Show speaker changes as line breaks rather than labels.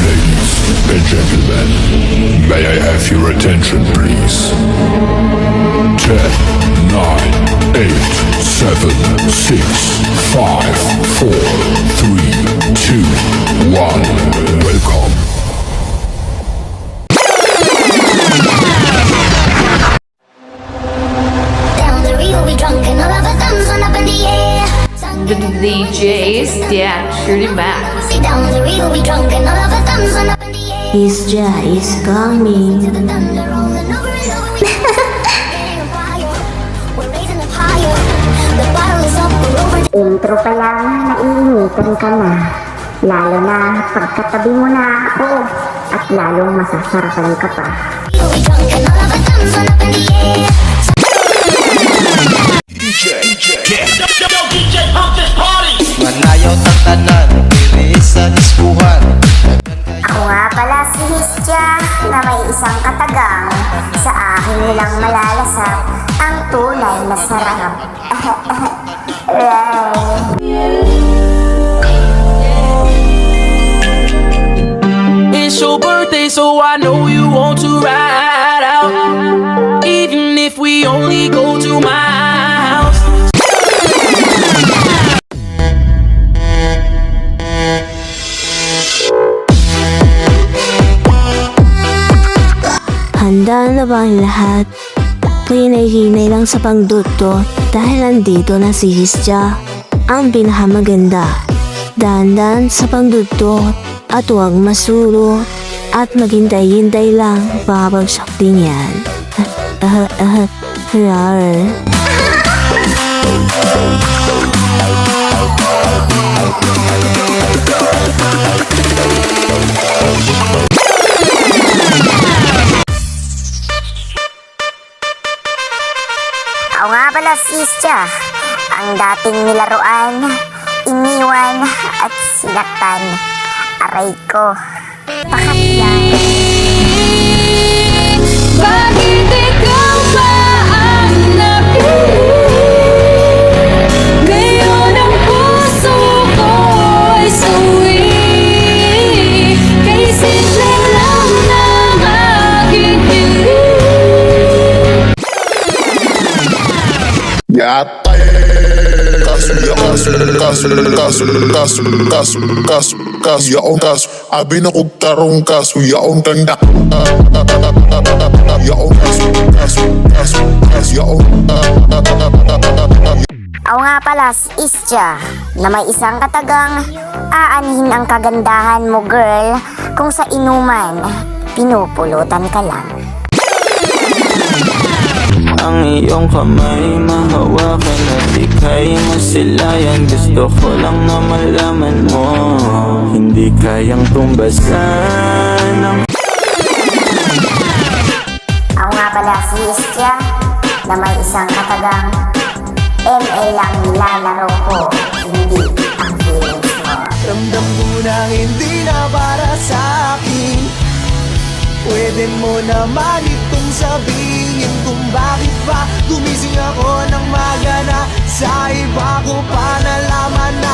Ladies and gentlemen, may I have your attention, please? 10, 9, 8, 7, 6, 5, 4, 3, 2, 1. Welcome.
Down the Rio, we drunk and all of our thumbs went up in the air.
The DJs, yeah, Shirley Max.
Down the Rio, we drunk and all of our thumbs went up in the air.
His Jah is coming.
The thunder rolling over and over. Getting on fire, we're raising up higher. The bottle is up, we're over.
Intro pa lang, naiinitan ka na. Lalo na pagkatabi mo na ako. At lalong masasarapan ka pa.
We drunk and all of our thumbs went up in the air.
Manayaw tatanan, diri sa diskuhan.
Ako nga pala si Hisja na may isang katagang. Sa akin nilang malalasap ang tunay na sarap.
It's your birthday, so I know you want to ride out. Even if we only go to my house.
Handa na ba ang lahat? Hinay-hinay lang sa pangdudot dahil nandito na si Hisja, ang pinakamaganda. Dahan-dahan sa pangdudot at huwag masuro at maghintay-hintay lang babagsak din yan. Rar. Ako nga pala si Hisja, ang dating nilaruan, iniwan at sinaktan. Aray ko, pakatyan.
Bakit ikaw ba ang napili? Ngayon ang puso ko'y suwi. Kay simple lang ng aking hiling.
Yatay. Yaon kaso, abi na kog tarong kaso, yaon tanda. Yaon kaso, yaon.
Ako nga pala si Hisja, na may isang katagang, aanhin ang kagandahan mo girl, kung sa inuman, pinupulutan ka lang.
Ang iyong kamay mahawakan at ika'y masilayan. Gusto ko lang na malaman mo, hindi kayang tumbasan ng...
Ako nga pala si Hisja, na may isang katagang, MA lang nilalaro ko, hindi ang feelings mo.
Ramdam mo na hindi na para sa akin. Pwede mo naman itong sabihin kung bakit ba gumising ako ng magana. Sa iba ko pa nalaman na